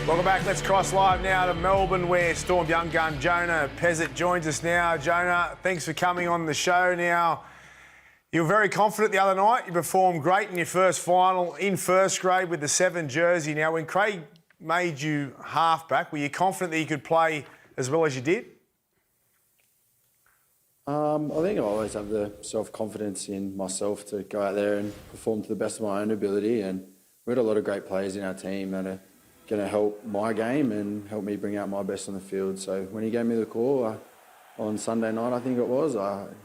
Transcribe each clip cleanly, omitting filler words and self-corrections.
Welcome back. Let's cross live now to Melbourne, where Storm young gun Jonah Pezet joins us now. Jonah, thanks for coming on the show. Now, you were very confident the other night. You performed great in your first final in first grade with the 7 jersey. Now, when Craig made you halfback, were you confident that you could play as well as you did? I think I always have the self-confidence in myself to go out there and perform to the best of my own ability. And we had a lot of great players in our team that are going to help my game and help me bring out my best on the field. So when he gave me the call on Sunday night, I think it was,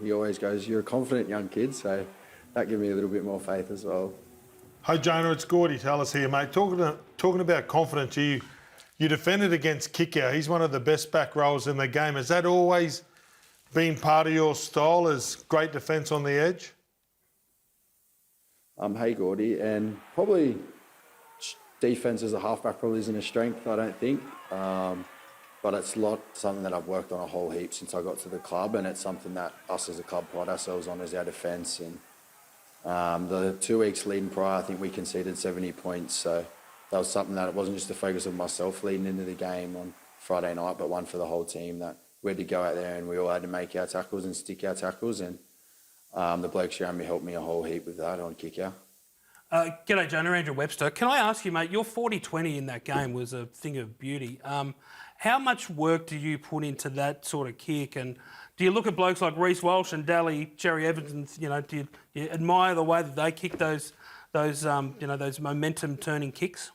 he always goes, "You're a confident young kid." So that gave me a little bit more faith as well. Hey Jonah, it's Gordy Tallis here, mate. Talking about confidence, you defended against Kicker. He's one of the best back rowers in the game. Has that always been part of your style, as great defence on the edge? Hey Gordy, and probably defence as a halfback probably isn't a strength, I don't think. But it's something that I've worked on a whole heap since I got to the club, and it's something that us as a club pride ourselves on, as our defence. And the 2 weeks leading prior, I think we conceded 70 points. So that was something that it wasn't just the focus of myself leading into the game on Friday night, but one for the whole team, that we had to go out there and we all had to make our tackles and stick our tackles. And the blokes around me helped me a whole heap with that on kick-out. G'day, Jonah. Andrew Webster. Can I ask you, mate, your 40-20 in that game was a thing of beauty. How much work do you put into that sort of kick? And do you look at blokes like Reece Walsh and Daly, Cherry Evans, and do you admire the way that they kick those momentum-turning kicks?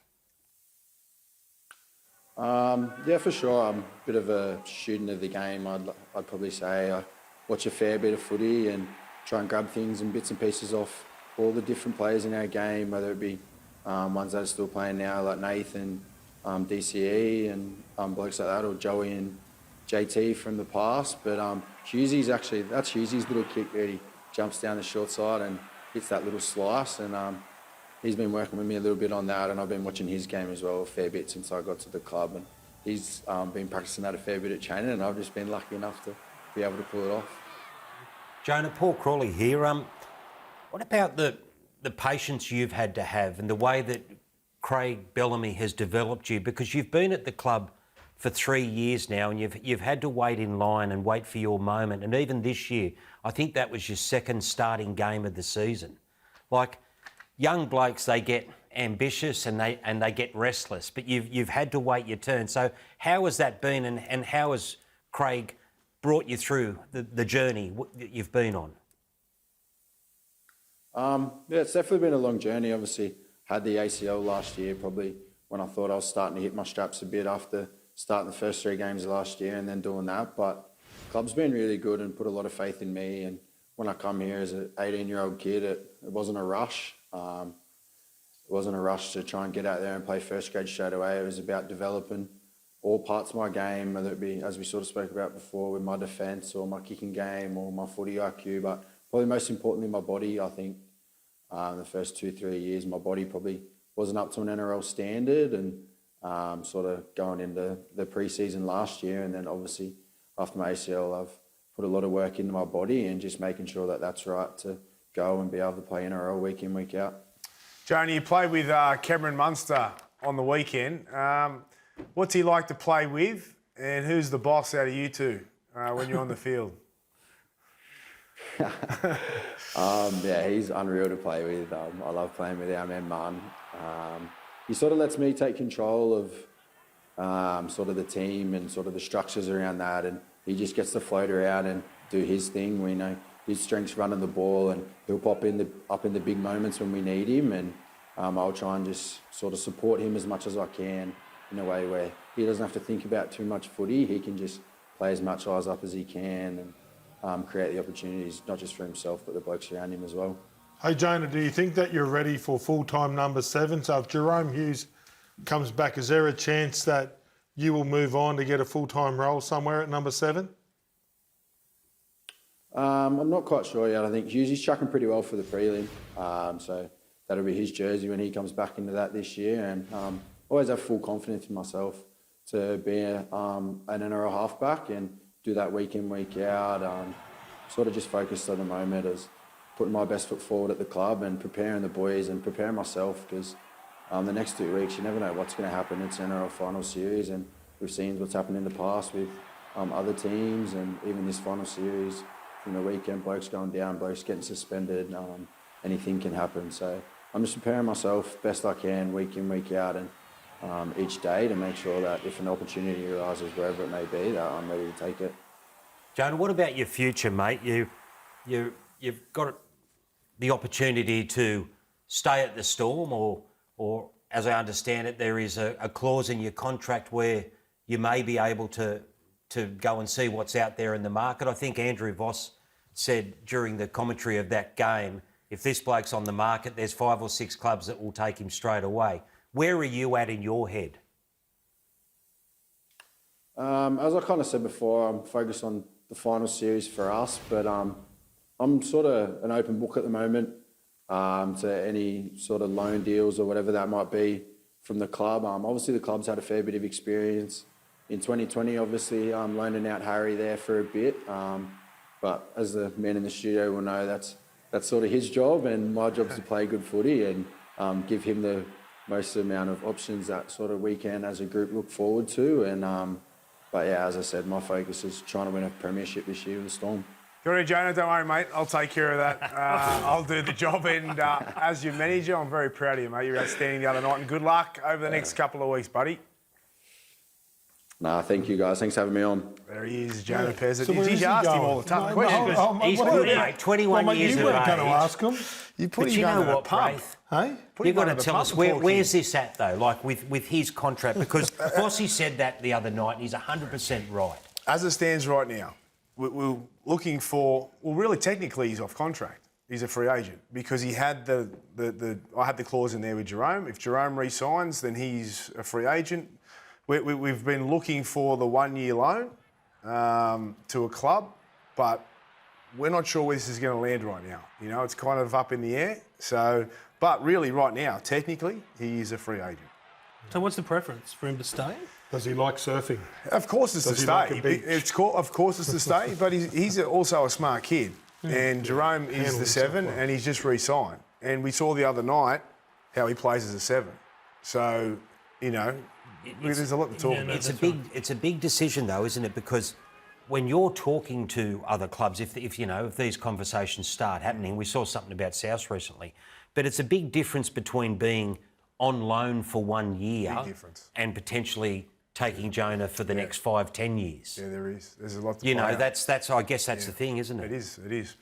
Yeah, for sure. I'm a bit of a student of the game. I'd probably say I watch a fair bit of footy and try and grab things and bits and pieces off all the different players in our game, whether it be ones that are still playing now, like Nathan, DCE, and blokes like that, or Joey and JT from the past. But that's Hughes' little kick there. He jumps down the short side and hits that little slice. And he's been working with me a little bit on that, and I've been watching his game as well a fair bit since I got to the club. And he's been practicing that a fair bit at training, and I've just been lucky enough to be able to pull it off. Jonah, Paul Crawley here. What about the patience you've had to have and the way that Craig Bellamy has developed you? Because you've been at the club for 3 years now, and you've had to wait in line and wait for your moment. And even this year, I think that was your second starting game of the season. Like, young blokes, they get ambitious and they get restless, but you've had to wait your turn. So how has that been, and how has Craig brought you through the journey that you've been on? Yeah, it's definitely been a long journey. Obviously, had the ACL last year, probably when I thought I was starting to hit my straps a bit after starting the first 3 games last year and then doing that. But the club's been really good and put a lot of faith in me. And when I come here as an 18-year-old kid, it wasn't a rush. It wasn't a rush to try and get out there and play first grade straight away. It was about developing all parts of my game, whether it be, as we sort of spoke about before, with my defence or my kicking game or my footy IQ, but probably most importantly, my body. I think the first 2-3 years, my body probably wasn't up to an NRL standard, and sort of going into the pre-season last year, and then obviously after my ACL, I've put a lot of work into my body and just making sure that that's right to go and be able to play NRL week in, week out. Jonah, you played with Cameron Munster on the weekend. What's he like to play with, and who's the boss out of you two when you're on the field? Yeah, he's unreal to play with. I love playing with our man Mun. He sort of lets me take control of sort of the team and sort of the structures around that, and he just gets to float around and do his thing. We know his strength's running the ball, and he'll pop up in the big moments when we need him, and I'll try and just sort of support him as much as I can in a way where he doesn't have to think about too much footy. He can just play as much eyes up as he can and create the opportunities, not just for himself, but the blokes around him as well. Hey Jonah, do you think that you're ready for full-time number 7? So if Jahrome Hughes comes back, is there a chance that you will move on to get a full-time role somewhere at number 7? I'm not quite sure yet. I think Hughes is chucking pretty well for the prelim, so that'll be his jersey when he comes back into that this year. And always have full confidence in myself to be an NRL halfback and do that week in, week out. Sort of just focused at the moment as putting my best foot forward at the club and preparing the boys and preparing myself, because the next 2 weeks, you never know what's going to happen. It's an NRL final series, and we've seen what's happened in the past with other teams, and even this final series from the weekend, blokes going down, blokes getting suspended, anything can happen. So I'm just preparing myself best I can, week in, week out, and each day to make sure that if an opportunity arises, wherever it may be, that I'm ready to take it. Jonah, what about your future, mate? You've got the opportunity to stay at the Storm, or as I understand it, there is a clause in your contract where you may be able to go and see what's out there in the market. I think Andrew Voss said during the commentary of that game, if this bloke's on the market, there's 5 or 6 clubs that will take him straight away. Where are you at in your head? As I kind of said before, I'm focused on the final series for us, but I'm sort of an open book at the moment to any sort of loan deals or whatever that might be from the club. Obviously, the club's had a fair bit of experience in 2020. Obviously, loaning out Harry there for a bit, but as the man in the studio will know, that's sort of his job, and my job is to play good footy and give him the most amount of options that sort of we can as a group look forward to. And but yeah, as I said, my focus is trying to win a premiership this year with the Storm. Good on you, Jonah. Don't worry, mate. I'll take care of that. I'll do the job. And as your manager, I'm very proud of you, mate. You were outstanding the other night. And good luck over the next couple of weeks, buddy. Nah, thank you guys. Thanks for having me on. There he is, Jonah Pezet. So where is He's he asked him going? all the tough No, questions. no, He's what good, about- mate. 21 well, mate, years you of weren't going to age. ask him. You put But him you know going to the what, pub. Braith? Hey? Put You've him got going to the tell pub us, to talk where's to him. this at, though? Like with his contract, because Fossey said that the other night, and he's 100% right. As it stands right now, we're looking for. Well, really, technically, he's off contract. He's a free agent because he had I had the clause in there with Jahrome. If Jahrome re-signs, then he's a free agent. We've been looking for the 1-year loan to a club, but we're not sure where this is going to land right now. You know, it's kind of up in the air. So, but really, right now, technically, he is a free agent. So what's the preference for him to stay? Does he like surfing? Of course, it's Does to he like stay. a beach? Of course, it's to stay. But he's also a smart kid, and Jahrome is the 7, and he's just re-signed. And we saw the other night how he plays as a 7. So, you know, there's a lot to talk about. It's a big decision, though, isn't it? Because when you're talking to other clubs, if these conversations start happening, we saw something about South recently, but it's a big difference between being on loan for 1 year Big difference. and potentially taking Jonah for the next 5-10 years. Yeah, there is. There's a lot to You play know, out. that's I guess that's the thing, isn't it? It is.